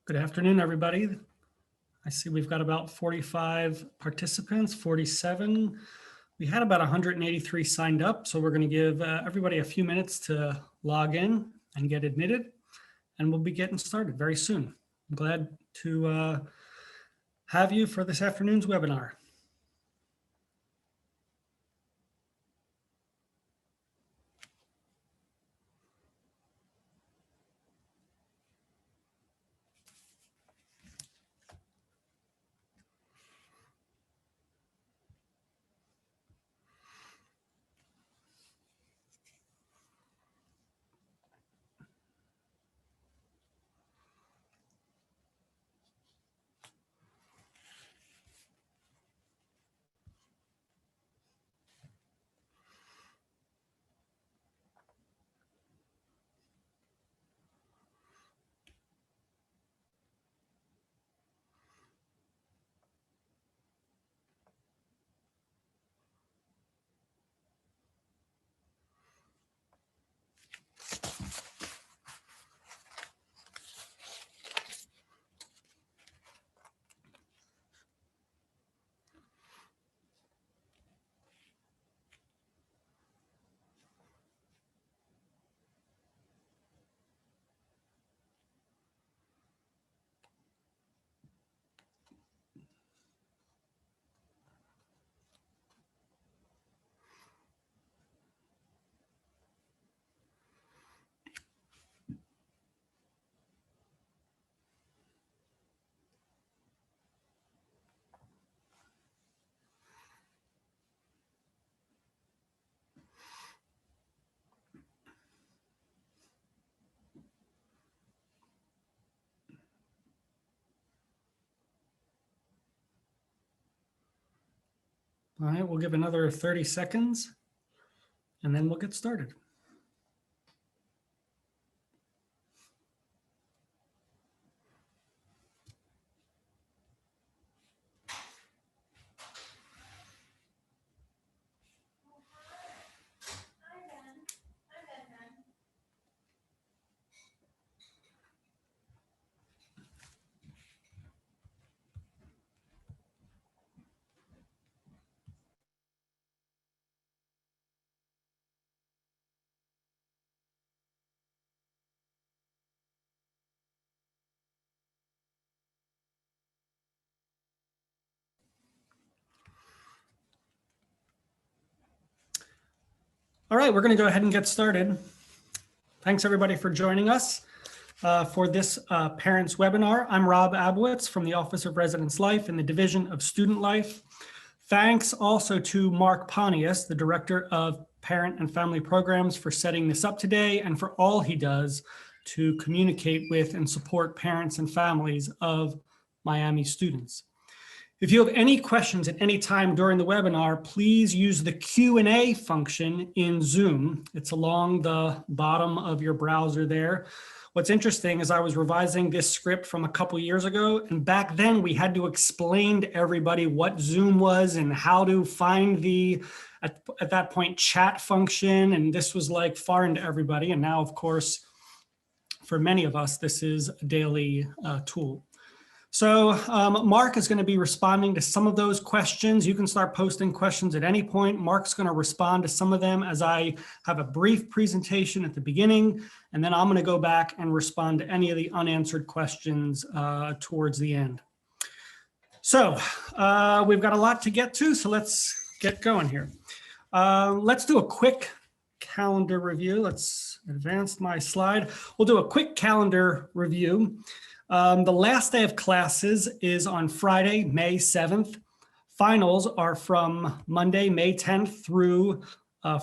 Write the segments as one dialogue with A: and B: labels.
A: Good afternoon, everybody. I see we've got about 45 participants, 47. We had about 183 signed up, so we're going to give everybody a few minutes to log in and get admitted, and we'll be getting started very soon. I'm glad to have you for this afternoon's webinar. All right, we'll give another 30 seconds and then we'll get started. All right, we're going to go ahead and get started. Thanks everybody for joining us for this parents webinar. I'm Rob Abowitz from the Office of Residence Life in the Division of Student Life. Thanks also to Mark Pontius, the Director of Parent and Family Programs, for setting this up today and for all he does to communicate with and support parents and families of Miami students. If you have any questions at any time during the webinar, please use the Q&A function in Zoom. It's along the bottom of your browser there. What's interesting is I was revising this script from a couple years ago, and back then we had to explain to everybody what Zoom was and how to find the, at that point, chat function, and this was like foreign to everybody. And now, of course, for many of us, this is a daily tool. So Mark is going to be responding to some of those questions. You can start posting questions at any point. Mark's going to respond to some of them as I have a brief presentation at the beginning, and then I'm going to go back and respond to any of the unanswered questions towards the end. So we've got a lot to get to, so let's get going here. Let's do a quick calendar review. Let's advance my slide. We'll do a quick calendar review. The last day of classes is on Friday, May 7th. Finals are from Monday, May 10th through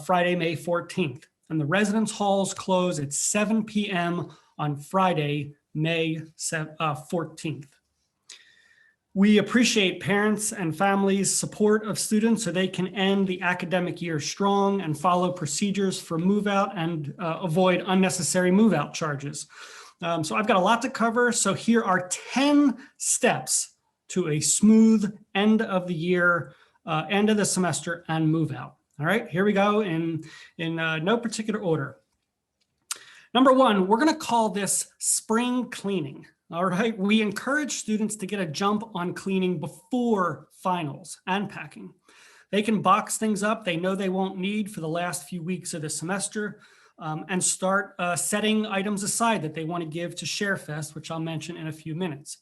A: Friday, May 14th. And the residence halls close at 7 p.m. on Friday, May 14th. We appreciate parents and families' support of students so they can end the academic year strong and follow procedures for move out and avoid unnecessary move out charges. So I've got a lot to cover. So here are 10 steps to a smooth end of the year, end of the semester and move out. All right, here we go in no particular order. Number one, we're going to call this spring cleaning. All right, we encourage students to get a jump on cleaning before finals and packing. They can box things up they know they won't need for the last few weeks of the semester, and start setting items aside that they want to give to ShareFest, which I'll mention in a few minutes.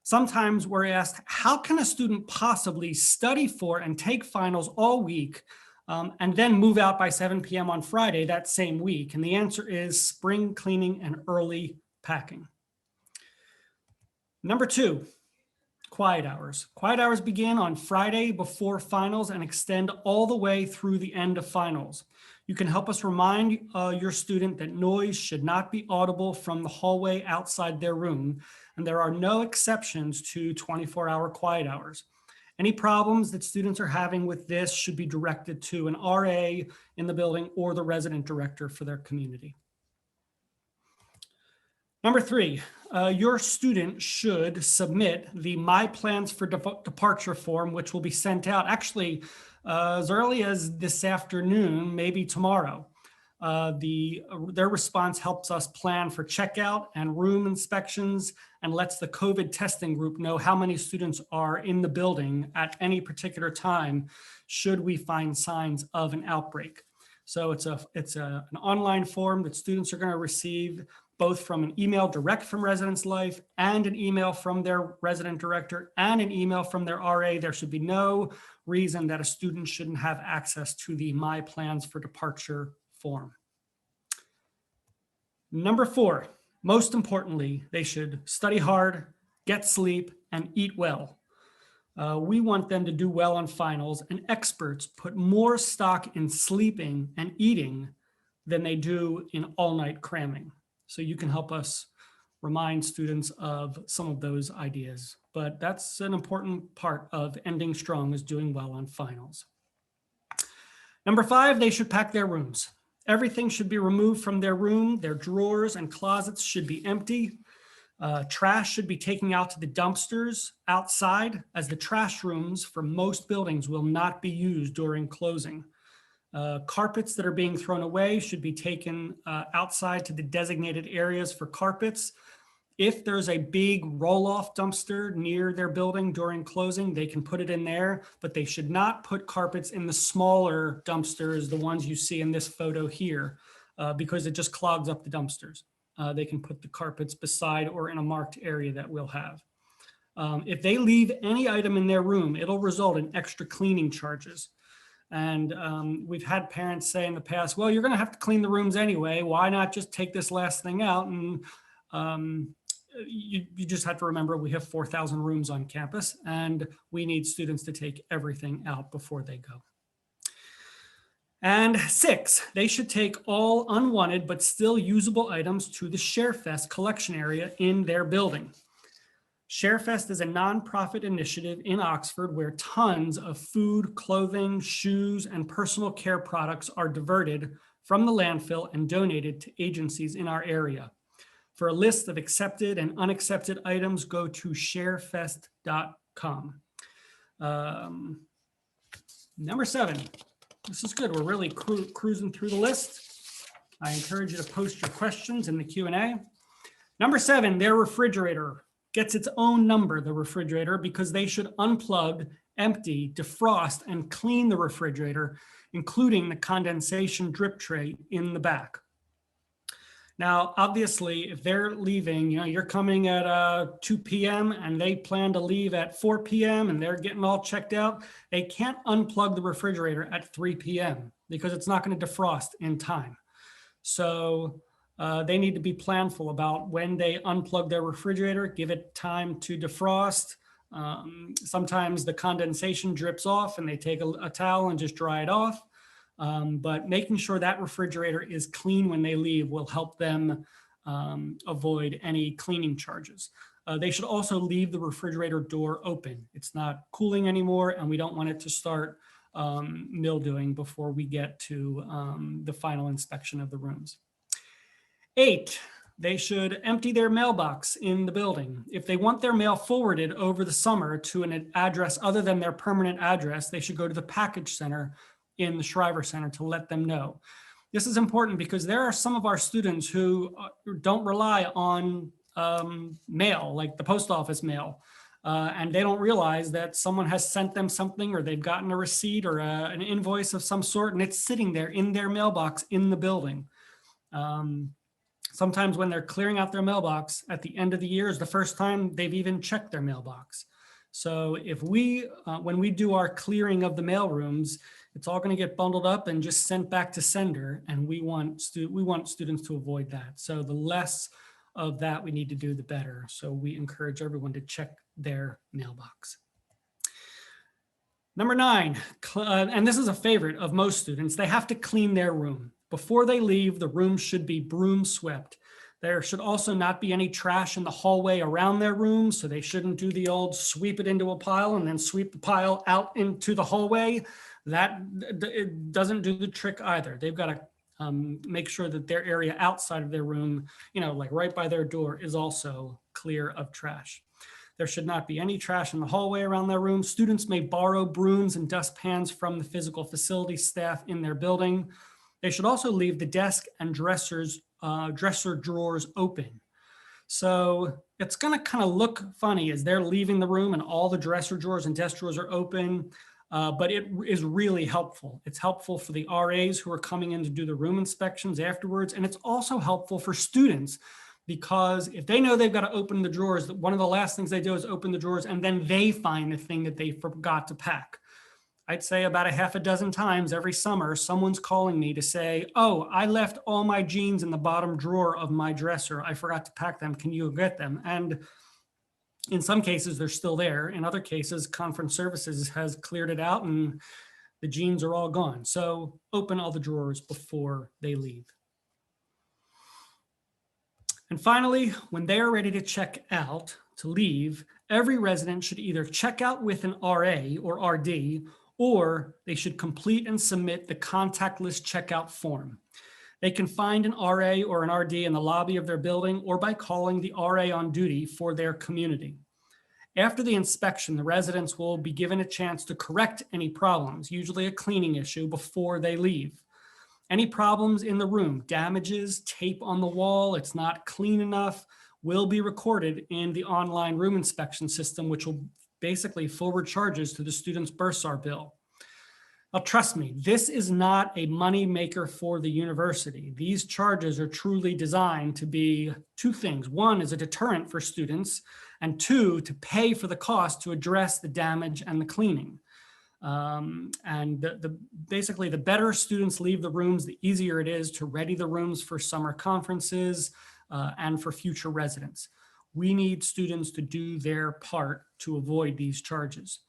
A: Sometimes we're asked, how can a student possibly study for and take finals all week and then move out by 7 p.m. on Friday that same week? And the answer is spring cleaning and early packing. Number 2, quiet hours. Quiet hours begin on Friday before finals and extend all the way through the end of finals. You can help us remind your student that noise should not be audible from the hallway outside their room, and there are no exceptions to 24-hour quiet hours. Any problems that students are having with this should be directed to an RA in the building or the resident director for their community. Number 3, your student should submit the My Plans for Departure form, which will be sent out actually as early as this afternoon, maybe tomorrow. Their response helps us plan for checkout and room inspections and lets the COVID testing group know how many students are in the building at any particular time should we find signs of an outbreak. So it's an online form that students are going to receive both from an email direct from Residence Life and an email from their resident director and an email from their RA. There should be no reason that a student shouldn't have access to the My Plans for Departure form. Number 4, most importantly, they should study hard, get sleep, and eat well. We want them to do well on finals, and experts put more stock in sleeping and eating than they do in all-night cramming. So you can help us remind students of some of those ideas. But that's an important part of ending strong, is doing well on finals. Number 5, they should pack their rooms. Everything should be removed from their room. Their drawers and closets should be empty. Trash should be taken out to the dumpsters outside, as the trash rooms for most buildings will not be used during closing. Carpets that are being thrown away should be taken outside to the designated areas for carpets. If there's a big roll-off dumpster near their building during closing, they can put it in there, but they should not put carpets in the smaller dumpsters, the ones you see in this photo here, because it just clogs up the dumpsters. They can put the carpets beside or in a marked area that we'll have. If they leave any item in their room, it'll result in extra cleaning charges. And we've had parents say in the past, well, you're going to have to clean the rooms anyway. Why not just take this last thing out? And you just have to remember we have 4,000 rooms on campus, and we need students to take everything out before they go. And 6, they should take all unwanted but still usable items to the ShareFest collection area in their building. ShareFest is a nonprofit initiative in Oxford where tons of food, clothing, shoes, and personal care products are diverted from the landfill and donated to agencies in our area. For a list of accepted and unaccepted items, go to sharefest.com. Number 7, this is good. We're really cruising through the list. I encourage you to post your questions in the Q&A. Number 7, their refrigerator gets its own number, the refrigerator, because they should unplug, empty, defrost, and clean the refrigerator, including the condensation drip tray in the back. Now, obviously, if they're leaving, you're coming at 2 p.m. and they plan to leave at 4 p.m. and they're getting all checked out, they can't unplug the refrigerator at 3 p.m. because it's not going to defrost in time. So they need to be planful about when they unplug their refrigerator, give it time to defrost. Sometimes the condensation drips off and they take a towel and just dry it off. But making sure that refrigerator is clean when they leave will help them avoid any cleaning charges. They should also leave the refrigerator door open. It's not cooling anymore, and we don't want it to start mildewing before we get to the final inspection of the rooms. 8, they should empty their mailbox in the building. If they want their mail forwarded over the summer to an address other than their permanent address, they should go to the package center in the Shriver Center to let them know. This is important because there are some of our students who don't rely on mail, like the post office mail. And they don't realize that someone has sent them something, or they've gotten a receipt or an invoice of some sort, and it's sitting there in their mailbox in the building. Sometimes when they're clearing out their mailbox at the end of the year is the first time they've even checked their mailbox. So if when we do our clearing of the mail rooms, it's all going to get bundled up and just sent back to sender. And we want students to avoid that. So the less of that we need to do, the better. So we encourage everyone to check their mailbox. Number 9, and this is a favorite of most students, they have to clean their room. Before they leave, the room should be broom swept. There should also not be any trash in the hallway around their room, so they shouldn't do the old sweep it into a pile and then sweep the pile out into the hallway. That it doesn't do the trick either. They've got to make sure that their area outside of their room, like right by their door, is also clear of trash. There should not be any trash in the hallway around their room. Students may borrow brooms and dustpans from the physical facility staff in their building. They should also leave the desk and dresser drawers open. So it's going to kind of look funny as they're leaving the room and all the dresser drawers and desk drawers are open, but it is really helpful. It's helpful for the RAs who are coming in to do the room inspections afterwards, and it's also helpful for students, because if they know they've got to open the drawers, one of the last things they do is open the drawers, and then they find the thing that they forgot to pack. I'd say about a half a dozen times every summer, someone's calling me to say, oh, I left all my jeans in the bottom drawer of my dresser. I forgot to pack them. Can you get them? And in some cases, they're still there. In other cases, conference services has cleared it out and the jeans are all gone. So open all the drawers before they leave. And finally, when they are ready to check out, to leave, every resident should either check out with an RA or RD, or they should complete and submit the contactless checkout form. They can find an RA or an RD in the lobby of their building or by calling the RA on duty for their community. After the inspection, the residents will be given a chance to correct any problems, usually a cleaning issue, before they leave. Any problems in the room, damages, tape on the wall, it's not clean enough, will be recorded in the online room inspection system, which will basically forward charges to the student's bursar bill. Now, trust me, this is not a money maker for the university. These charges are truly designed to be two things. One is a deterrent for students, and two, to pay for the cost to address the damage and the cleaning. Basically, the better students leave the rooms, the easier it is to ready the rooms for summer conferences and for future residents. We need students to do their part to avoid these charges.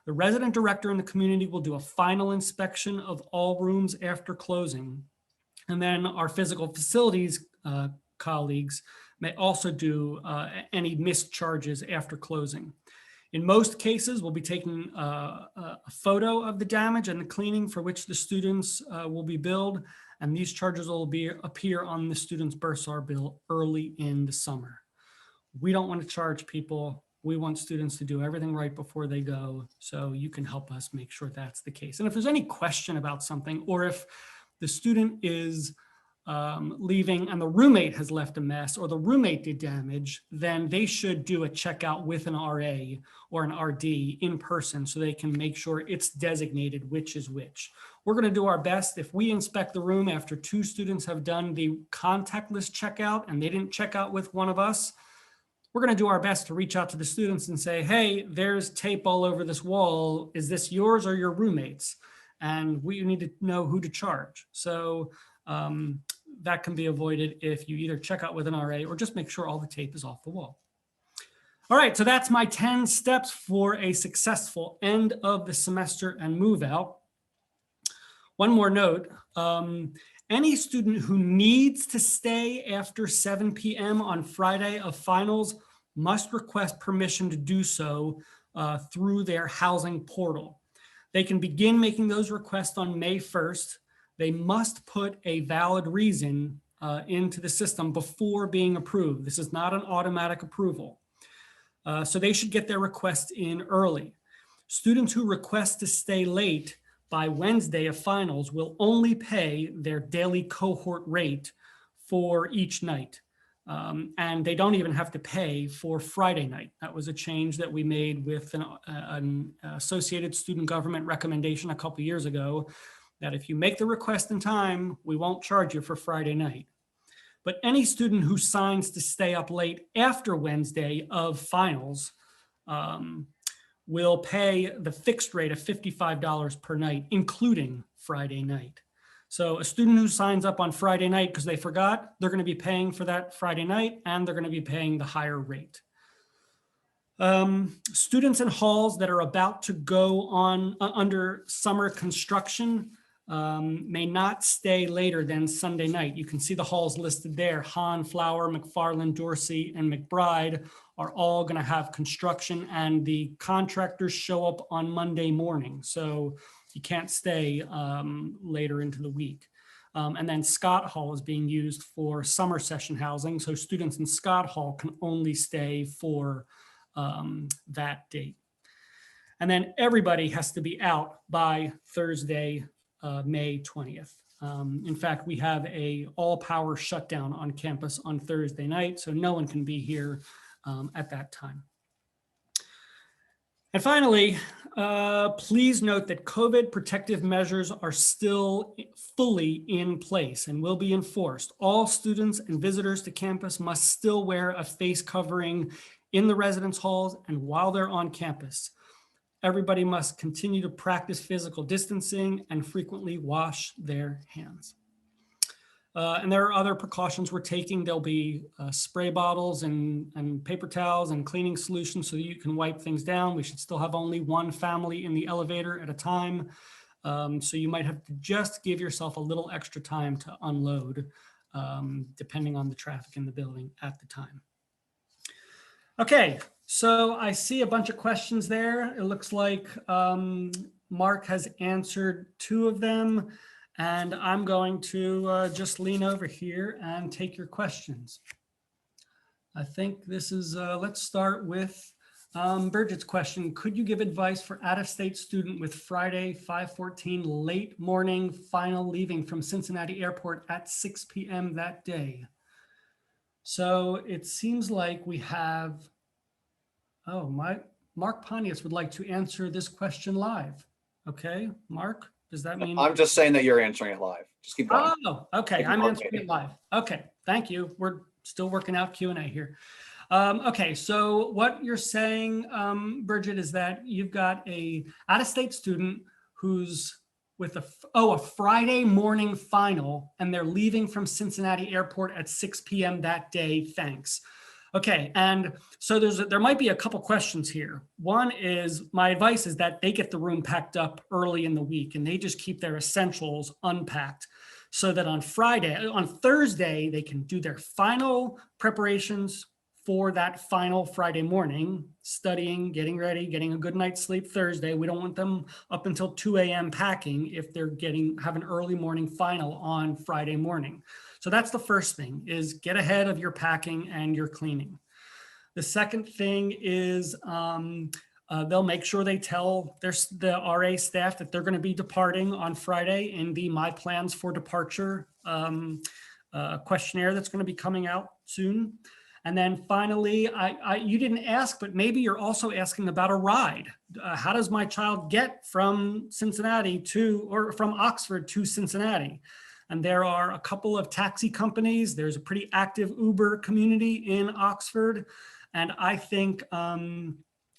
A: The resident director in the community will do a final inspection of all rooms after closing. And then our physical facilities colleagues may also do any missed charges after closing. In most cases, we'll be taking a photo of the damage and the cleaning for which the students will be billed, and these charges will appear on the student's bursar bill early in the summer. We don't want to charge people. We want students to do everything right before they go, so you can help us make sure that's the case. And if there's any question about something, or if the student is leaving and the roommate has left a mess, or the roommate did damage, then they should do a checkout with an RA or an RD in person so they can make sure it's designated which is which. We're going to do our best. If we inspect the room after 2 students have done the contactless checkout and they didn't check out with one of us, we're going to do our best to reach out to the students and say, hey, there's tape all over this wall. Is this yours or your roommate's? And we need to know who to charge. So that can be avoided if you either check out with an RA or just make sure all the tape is off the wall. All right, so that's my 10 steps for a successful end of the semester and move out. One more note, any student who needs to stay after 7 p.m. on Friday of finals must request permission to do so through their housing portal. They can begin making those requests on May 1st. They must put a valid reason into the system before being approved. This is not an automatic approval. So they should get their requests in early. Students who request to stay late by Wednesday of finals will only pay their daily cohort rate for each night. And they don't even have to pay for Friday night. That was a change that we made with an Associated Student Government recommendation a couple years ago, that if you make the request in time, we won't charge you for Friday night. But any student who signs to stay up late after Wednesday of finals will pay the fixed rate of $55 per night, including Friday night. So a student who signs up on Friday night because they forgot, they're going to be paying for that Friday night, and they're going to be paying the higher rate. Students in halls that are about to go on under summer construction may not stay later than Sunday night. You can see the halls listed there. Hahn, Flower, McFarland, Dorsey, and McBride are all going to have construction, and the contractors show up on Monday morning. So you can't stay later into the week. And then Scott Hall is being used for summer session housing. So students in Scott Hall can only stay for that date. And then everybody has to be out by Thursday, May 20th. In fact, we have a all power shutdown on campus on Thursday night, so no one can be here at that time. And finally, please note that COVID protective measures are still fully in place and will be enforced. All students and visitors to campus must still wear a face covering in the residence halls and while they're on campus. Everybody must continue to practice physical distancing and frequently wash their hands. And there are other precautions we're taking. There'll be spray bottles and paper towels and cleaning solutions so that you can wipe things down. We should still have only one family in the elevator at a time. So you might have to just give yourself a little extra time to unload, depending on the traffic in the building at the time. Okay, so I see a bunch of questions there. It looks like Mark has answered 2 of them. And I'm going to just lean over here and take your questions. I think this is, let's start with Bridget's question. Could you give advice for out-of-state student with Friday, 5/14 late morning final leaving from Cincinnati Airport at 6 p.m. that day? So it seems like we have, Mark Pontius would like to answer this question live. Okay, Mark? Does that mean?
B: I'm just saying that you're answering it live. Just keep going.
A: Oh, okay. I'm answering it live. Okay, thank you. We're still working out Q&A here. Okay, so what you're saying, Bridget, is that you've got a out-of-state student who's with a Friday morning final, and they're leaving from Cincinnati Airport at 6 p.m. that day. Thanks. Okay, and so there might be a couple questions here. One is, my advice is that they get the room packed up early in the week and they just keep their essentials unpacked so that on Thursday, they can do their final preparations for that final Friday morning, studying, getting ready, getting a good night's sleep Thursday. We don't want them up until 2 a.m. packing if they're have an early morning final on Friday morning. So that's the first thing, is get ahead of your packing and your cleaning. The second thing is they'll make sure they tell the RA staff that they're going to be departing on Friday in the My Plans for Departure questionnaire that's going to be coming out soon. And then finally, you didn't ask, but maybe you're also asking about a ride. How does my child get from Cincinnati or from Oxford to Cincinnati? And there are a couple of taxi companies. There's a pretty active Uber community in Oxford. And I think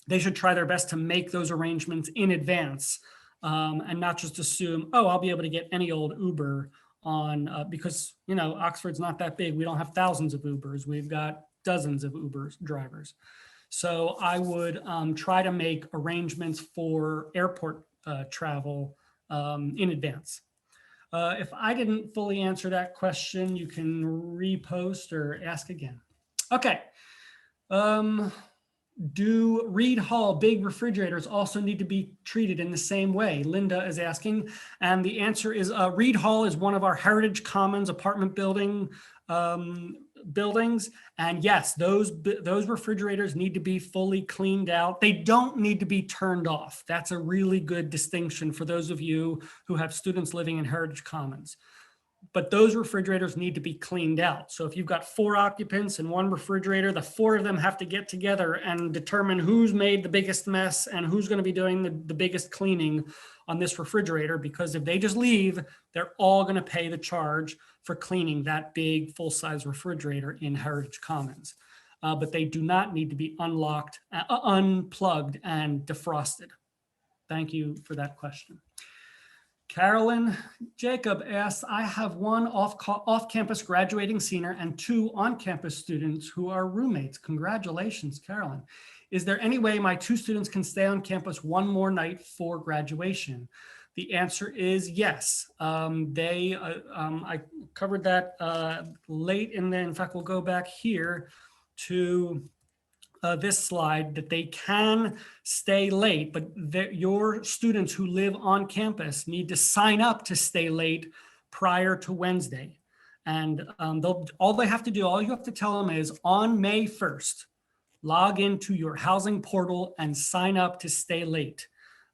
A: they should try their best to make those arrangements in advance and not just assume, oh, I'll be able to get any old Uber on, because, Oxford's not that big. We don't have thousands of Ubers. We've got dozens of Uber drivers. So I would try to make arrangements for airport travel in advance. If I didn't fully answer that question, you can repost or ask again. Okay. Do Reed Hall big refrigerators also need to be treated in the same way? Linda is asking. And the answer is Reed Hall is one of our Heritage Commons apartment buildings. And yes, those refrigerators need to be fully cleaned out. They don't need to be turned off. That's a really good distinction for those of you who have students living in Heritage Commons. but those refrigerators need to be cleaned out. So if you've got 4 occupants in one refrigerator, the 4 of them have to get together and determine who's made the biggest mess and who's going to be doing the biggest cleaning on this refrigerator, because if they just leave, they're all going to pay the charge for cleaning that big full-size refrigerator in Heritage Commons. But they do not need to be unlocked, unplugged, and defrosted. Thank you for that question. Carolyn Jacob asks, I have 1 off-campus graduating senior and 2 on-campus students who are roommates. Congratulations, Carolyn. Is there any way my 2 students can stay on campus 1 more night for graduation? The answer is yes. I covered that late in fact, we'll go back here to this slide, that they can stay late, but your students who live on campus need to sign up to stay late prior to Wednesday. And all you have to tell them is on May 1st, log into your housing portal and sign up to stay late.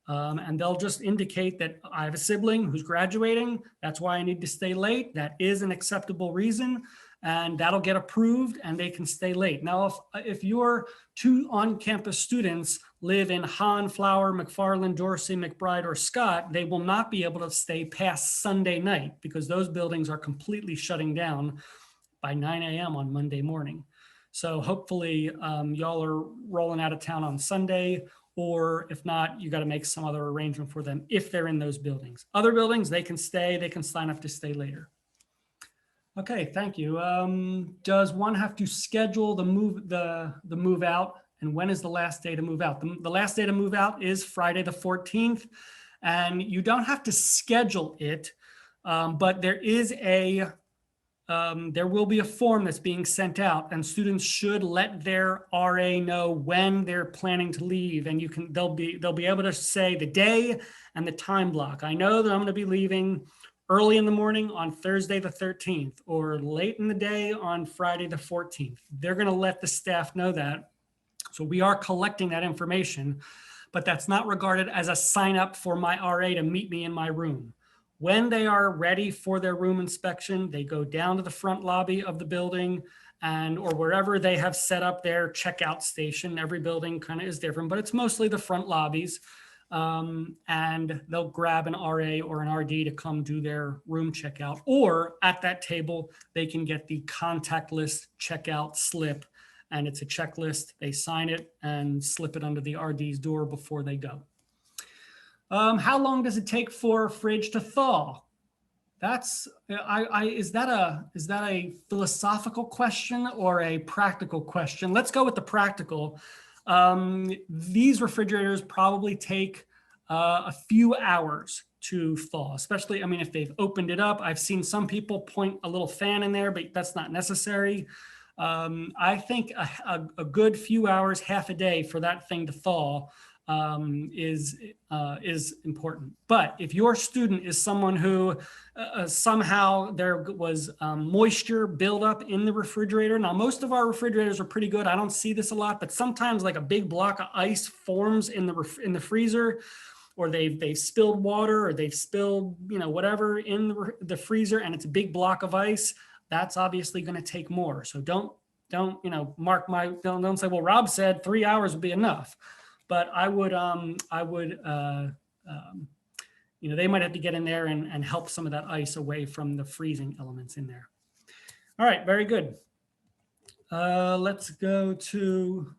A: And they'll just indicate that I have a sibling who's graduating. That's why I need to stay late. That is an acceptable reason. And that'll get approved and they can stay late. Now, if your 2 on-campus students live in Hahn, Flower, McFarland, Dorsey, McBride, or Scott, they will not be able to stay past Sunday night because those buildings are completely shutting down by 9 a.m. on Monday morning. So hopefully y'all are rolling out of town on Sunday, or if not, you got to make some other arrangement for them if they're in those buildings. Other buildings, they can stay, they can sign up to stay later. Okay, thank you. Does one have to schedule the move out, and when is the last day to move out? The last day to move out is Friday the 14th, and you don't have to schedule it, but there will be a form that's being sent out, and students should let their RA know when they're planning to leave, and they'll be able to say the day and the time block. I know that I'm going to be leaving early in the morning on Thursday the 13th, or late in the day on Friday the 14th. They're going to let the staff know that. So we are collecting that information, but that's not regarded as a sign up for my RA to meet me in my room. When they are ready for their room inspection, they go down to the front lobby of the building or wherever they have set up their checkout station. Every building kind of is different, but it's mostly the front lobbies. And they'll grab an RA or an RD to come do their room checkout, or at that table, they can get the contactless checkout slip, and it's a checklist. They sign it and slip it under the RD's door before they go. How long does it take for a fridge to thaw? Is that a philosophical question or a practical question? Let's go with the practical. These refrigerators probably take a few hours to thaw, especially, if they've opened it up. I've seen some people point a little fan in there, but that's not necessary. I think a good few hours, half a day for that thing to thaw is important. But if your student is someone who somehow there was moisture buildup in the refrigerator. Now, most of our refrigerators are pretty good. I don't see this a lot, but sometimes like a big block of ice forms in the freezer, or they've spilled water, or they've spilled whatever in the freezer, and it's a big block of ice. That's obviously going to take more. So don't say, well, Rob said 3 hours would be enough. But I would they might have to get in there and help some of that ice away from the freezing elements in there. All right, very good. Let's go to,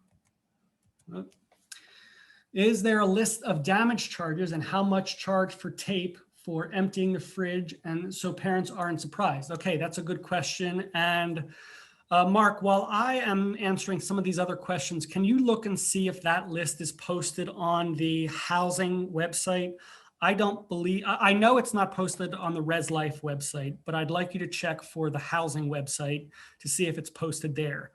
A: is there a list of damage charges and how much charge for tape for emptying the fridge, and so parents aren't surprised? Okay, that's a good question. And Mark, while I am answering some of these other questions, can you look and see if that list is posted on the housing website? I know it's not posted on the Res Life website, but I'd like you to check for the housing website to see if it's posted there.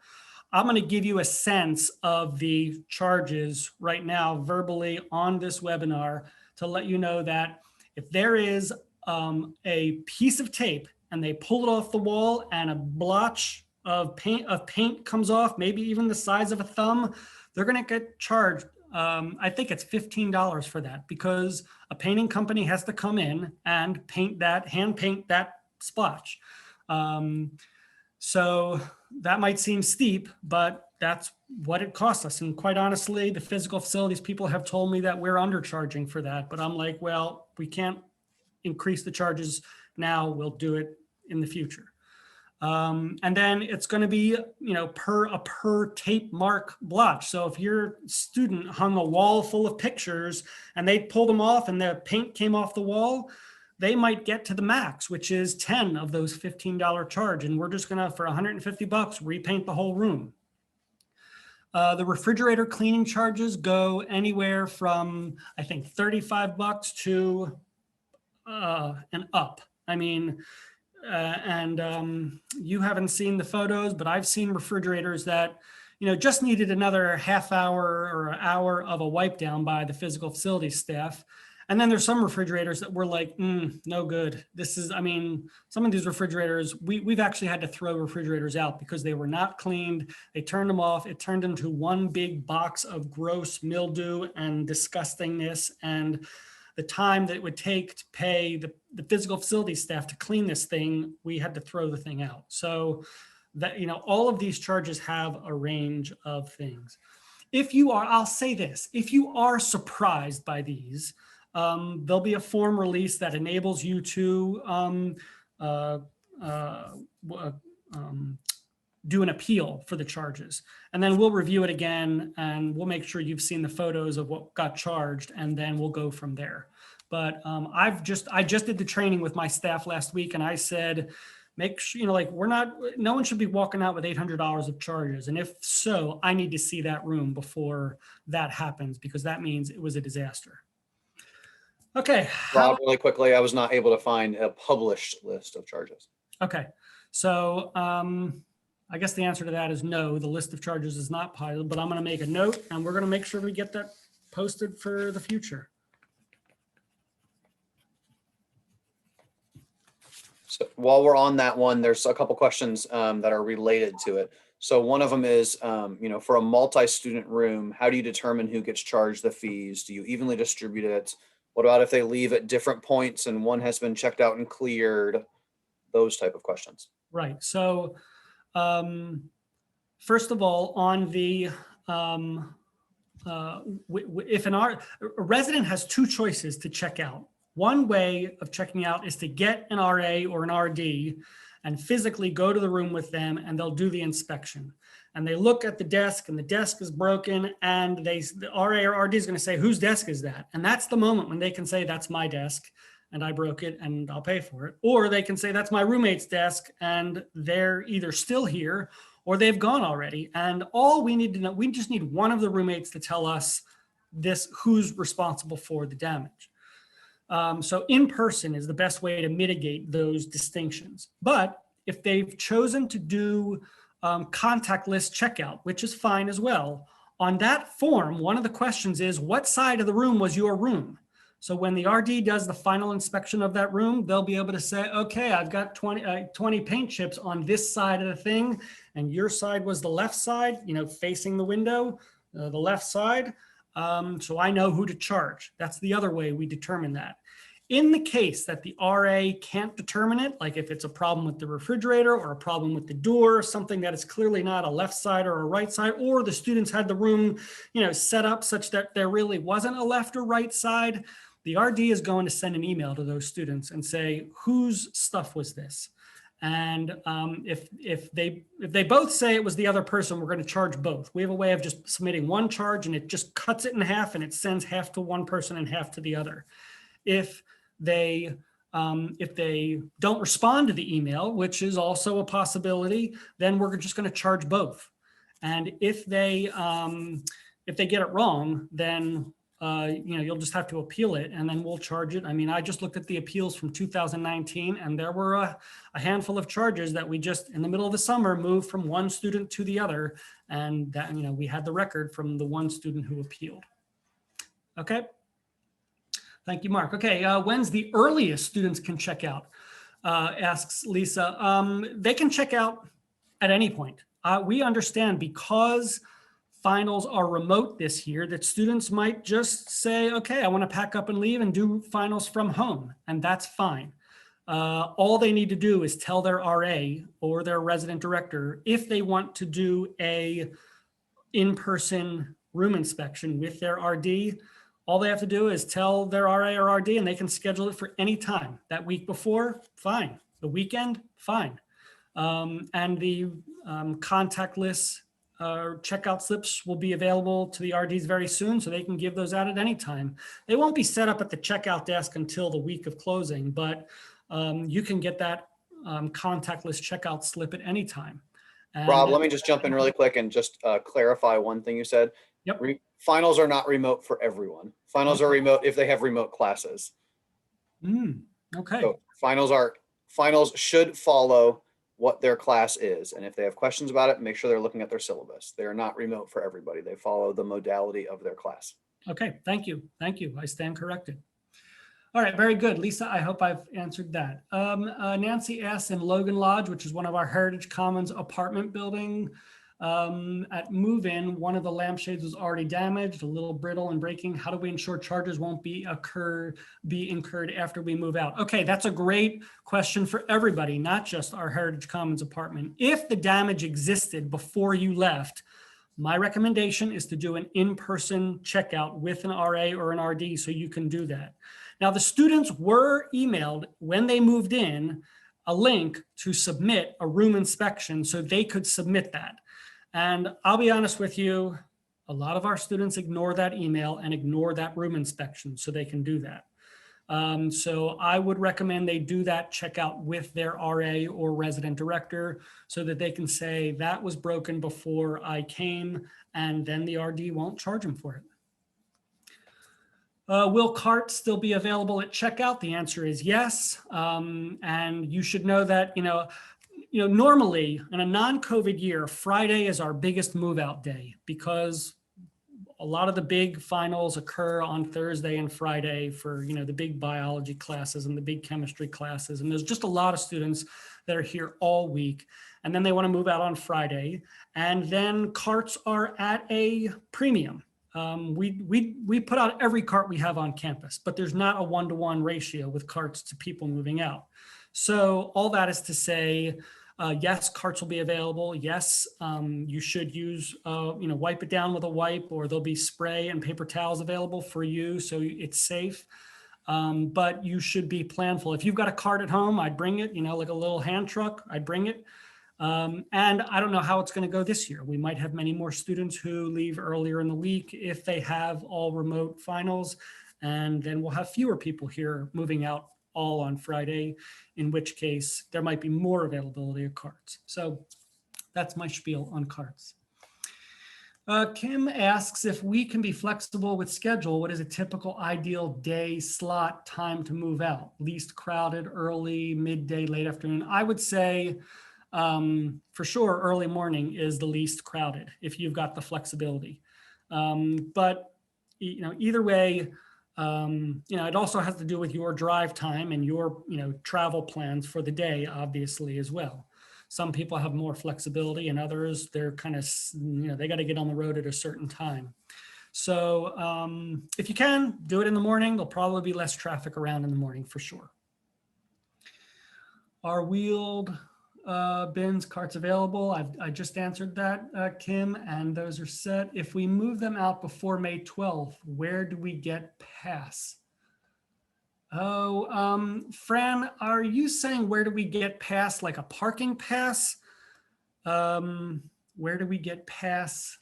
A: I'm going to give you a sense of the charges right now verbally on this webinar to let you know that if there is a piece of tape and they pull it off the wall and a blotch of paint comes off, maybe even the size of a thumb, they're going to get charged. I think it's $15 for that, because a painting company has to come in and hand paint that splotch. So that might seem steep, but that's what it costs us. And quite honestly, the physical facilities people have told me that we're undercharging for that. But I'm like, well, we can't increase the charges now. We'll do it in the future. And then it's going to be, per tape mark blotch. So if your student hung a wall full of pictures and they pulled them off and the paint came off the wall, they might get to the max, which is 10 of those $15 charge. And we're just going to, for $150, repaint the whole room. The refrigerator cleaning charges go anywhere from, I think, $35 to and up. I mean, you haven't seen the photos, but I've seen refrigerators that, just needed another half hour or an hour of a wipe down by the physical facilities staff. And then there's some refrigerators that were like, no good. Some of these refrigerators, we've actually had to throw refrigerators out because they were not cleaned. They turned them off. It turned into one big box of gross mildew and disgustingness. And the time that it would take to pay the physical facilities staff to clean this thing, we had to throw the thing out. So that, all of these charges have a range of things. I'll say this, if you are surprised by these, there'll be a form release that enables you to do an appeal for the charges. And then we'll review it again and we'll make sure you've seen the photos of what got charged, and then we'll go from there. But I just did the training with my staff last week, and I said, make sure, no one should be walking out with $800 of charges. And if so, I need to see that room before that happens, because that means it was a disaster. Okay.
B: Rob, really quickly, I was not able to find a published list of charges.
A: Okay. So I guess the answer to that is no, the list of charges is not piled, but I'm going to make a note and we're going to make sure we get that posted for the future.
B: So while we're on that one, there's a couple questions that are related to it. So one of them is, for a multi-student room, how do you determine who gets charged the fees? Do you evenly distribute it? What about if they leave at different points and one has been checked out and cleared? Those type of questions.
A: Right. So first of all, on the, if a resident has two choices to check out. One way of checking out is to get an RA or an RD and physically go to the room with them, and they'll do the inspection. And they look at the desk and the desk is broken, and the RA or RD is going to say, whose desk is that? And that's the moment when they can say, that's my desk and I broke it and I'll pay for it. Or they can say, that's my roommate's desk and they're either still here or they've gone already. And all we need to know, we just need one of the roommates to tell us who's responsible for the damage. So in person is the best way to mitigate those distinctions. But if they've chosen to do contact list checkout, which is fine as well, on that form, one of the questions is, what side of the room was your room? So when the RD does the final inspection of that room, they'll be able to say, okay, I've got 20 paint chips on this side of the thing, and your side was the left side, facing the window, the left side. So I know who to charge. That's the other way we determine that. In the case that the RA can't determine it, like if it's a problem with the refrigerator or a problem with the door, something that is clearly not a left side or a right side, or the students had the room, set up such that there really wasn't a left or right side, the RD is going to send an email to those students and say, whose stuff was this? And if they both say it was the other person, we're going to charge both. We have a way of just submitting one charge and it just cuts it in half and it sends half to one person and half to the other. If they don't respond to the email, which is also a possibility, then we're just going to charge both. And if they get it wrong, then you'll just have to appeal it and then we'll charge it. I mean, I just looked at the appeals from 2019 and there were a handful of charges that we just in the middle of the summer moved from one student to the other. And that, we had the record from the one student who appealed. Okay. Thank you, Mark. Okay. When's the earliest students can check out? Asks Lisa. They can check out at any point. We understand because finals are remote this year that students might just say, okay, I want to pack up and leave and do finals from home, and that's fine. All they need to do is tell their RA or their resident director if they want to do a in-person room inspection with their RD. All they have to do is tell their RA or RD and they can schedule it for any time. That week before, fine. The weekend, fine. And the contactless checkout slips will be available to the RDs very soon, so they can give those out at any time. They won't be set up at the checkout desk until the week of closing, but you can get that contactless checkout slip at any time. And,
B: Rob, let me just jump in really quick and just clarify one thing you said.
A: Yep.
B: Finals are not remote for everyone. Finals are remote if they have remote classes.
A: Okay.
B: So finals should follow what their class is. And if they have questions about it, make sure they're looking at their syllabus. They are not remote for everybody. They follow the modality of their class.
A: Okay, thank you. Thank you. I stand corrected. All right, very good. Lisa, I hope I've answered that. Nancy asks, in Logan Lodge, which is one of our Heritage Commons apartment building, at move-in, one of the lampshades was already damaged, a little brittle and breaking. How do we ensure charges won't be incurred after we move out? Okay, that's a great question for everybody, not just our Heritage Commons apartment. If the damage existed before you left, my recommendation is to do an in-person checkout with an RA or an RD so you can do that. Now, the students were emailed when they moved in a link to submit a room inspection so they could submit that. And I'll be honest with you, a lot of our students ignore that email and ignore that room inspection so they can do that. So I would recommend they do that checkout with their RA or resident director so that they can say that was broken before I came, and then the RD won't charge them for it. Will carts still be available at checkout? The answer is yes. And you should know that, normally in a non-COVID year, Friday is our biggest move out day because a lot of the big finals occur on Thursday and Friday for, the big biology classes and the big chemistry classes. And there's just a lot of students that are here all week. And then they want to move out on Friday. And then carts are at a premium. We put out every cart we have on campus, but there's not a one-to-one ratio with carts to people moving out. So all that is to say, yes, carts will be available. Yes, you should use, wipe it down with a wipe, or there'll be spray and paper towels available for you, so it's safe. But you should be planful. If you've got a cart at home, I'd bring it, like a little hand truck, I'd bring it. And I don't know how it's going to go this year. We might have many more students who leave earlier in the week if they have all remote finals, and then we'll have fewer people here moving out all on Friday, in which case there might be more availability of carts. So that's my spiel on carts. Kim asks if we can be flexible with schedule. What is a typical ideal day slot time to move out? Least crowded, early, midday, late afternoon? I would say for sure early morning is the least crowded if you've got the flexibility. But either way, it also has to do with your drive time and your, travel plans for the day, obviously, as well. Some people have more flexibility and others, they're kind of, they got to get on the road at a certain time. So if you can, do it in the morning. There'll probably be less traffic around in the morning for sure. Are wheeled bins, carts available? I just answered that, Kim, and those are set. If we move them out before May 12th, where do we get pass? Oh, Fran, are you saying where do we get pass, like a parking pass? Where do we get pass?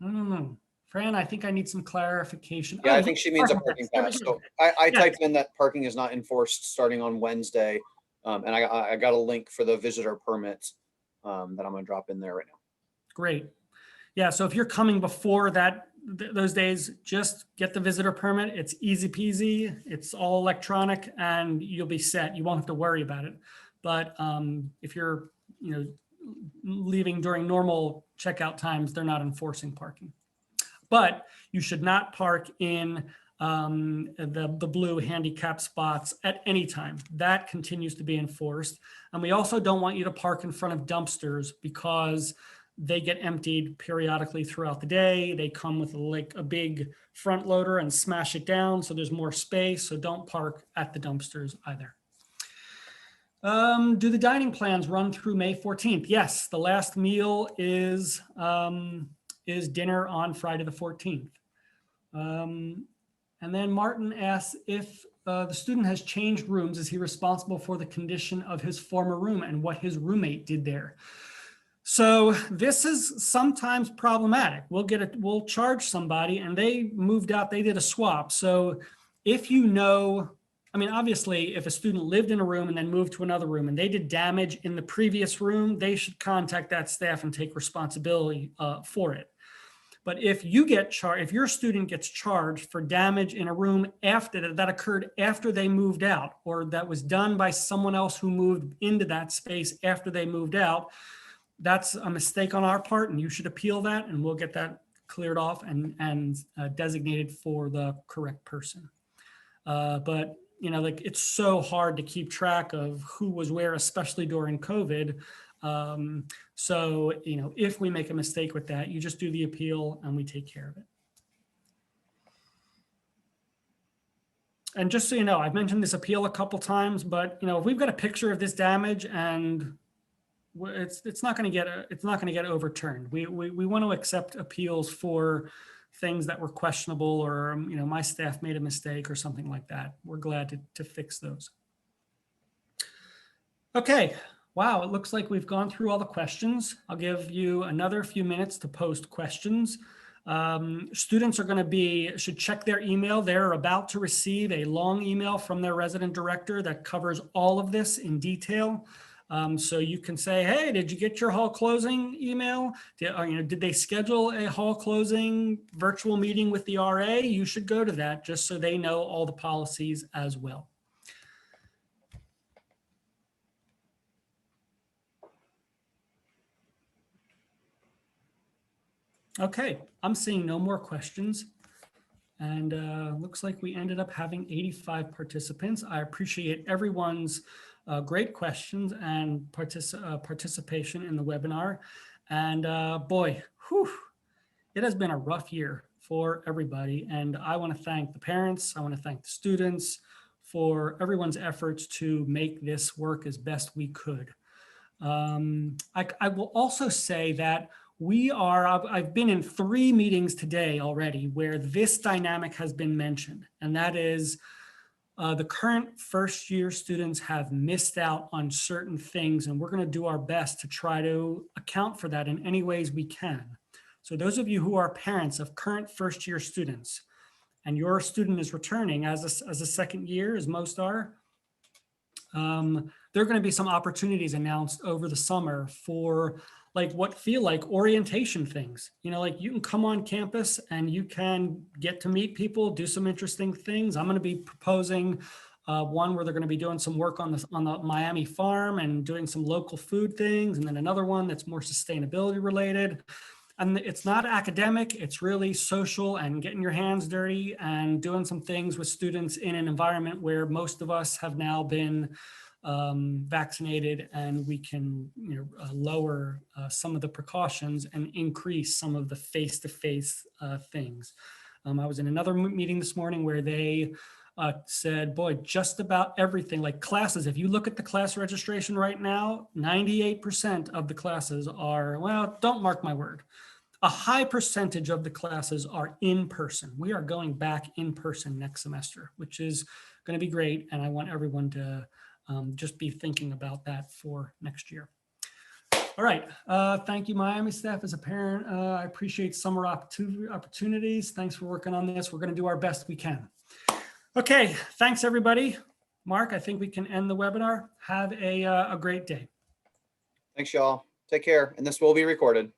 A: I don't know. Fran, I think I need some clarification.
B: Yeah, I think she means a parking pass. So I typed in that parking is not enforced starting on Wednesday. And I got a link for the visitor permit that I'm going to drop in there right now.
A: Great. Yeah, so if you're coming before those days, just get the visitor permit. It's easy peasy. It's all electronic and you'll be set. You won't have to worry about it. But if you're, leaving during normal checkout times, they're not enforcing parking. But you should not park in the blue handicap spots at any time. That continues to be enforced. And we also don't want you to park in front of dumpsters because they get emptied periodically throughout the day. They come with like a big front loader and smash it down, so there's more space. So don't park at the dumpsters either. Do the dining plans run through May 14th? Yes, the last meal is dinner on Friday the 14th. And then Martin asks if the student has changed rooms, is he responsible for the condition of his former room and what his roommate did there? So this is sometimes problematic. We'll charge somebody and they moved out, they did a swap. So if you know, I mean, obviously, if a student lived in a room and then moved to another room and they did damage in the previous room, they should contact that staff and take responsibility for it. But if you get charged, if your student gets charged for damage in a room after that occurred after they moved out, or that was done by someone else who moved into that space after they moved out, that's a mistake on our part, and you should appeal that, and we'll get that cleared off and designated for the correct person. But you know, like, it's so hard to keep track of who was where, especially during COVID. So, you know, if we make a mistake with that, you just do the appeal and we take care of it. And just so you know, I've mentioned this appeal a couple times, but you know, if we've got a picture of this damage and it's not going to get overturned. We want to accept appeals for things that were questionable, or you know, my staff made a mistake or something like that. We're glad to fix those. Okay. Wow, it looks like we've gone through all the questions. I'll give you another few minutes to post questions. Students are going to should check their email. They're about to receive a long email from their resident director that covers all of this in detail. So you can say, hey, did you get your hall closing email? Did they schedule a hall closing virtual meeting with the RA? You should go to that just so they know all the policies as well. Okay, I'm seeing no more questions. And looks like we ended up having 85 participants. I appreciate everyone's great questions and participation in the webinar. And boy, whew, it has been a rough year for everybody. And I want to thank the parents. I want to thank the students for everyone's efforts to make this work as best we could. I will also say that I've been in 3 meetings today already where this dynamic has been mentioned, and that is the current first year students have missed out on certain things, and we're going to do our best to try to account for that in any ways we can. So those of you who are parents of current first year students, and your student is returning as a second year, as most are, there are going to be some opportunities announced over the summer for like what feel like orientation things. You know, like you can come on campus and you can get to meet people, do some interesting things. I'm going to be proposing one where they're going to be doing some work on the Miami farm and doing some local food things, and then another one that's more sustainability related. And it's not academic, it's really social and getting your hands dirty and doing some things with students in an environment where most of us have now been vaccinated, and we can lower some of the precautions and increase some of the face-to-face things. I was in another meeting this morning where they said, boy, just about everything, like classes, if you look at the class registration right now, 98% of the classes are, well, don't mark my word, a high percentage of the classes are in person. We are going back in person next semester, which is going to be great. And I want everyone to just be thinking about that for next year. All right. Thank you, Miami staff. As a parent, I appreciate summer opportunities. Thanks for working on this. We're going to do our best we can. Okay. Thanks, everybody. Mark, I think we can end the webinar. Have a great day.
B: Thanks, y'all. Take care. And this will be recorded.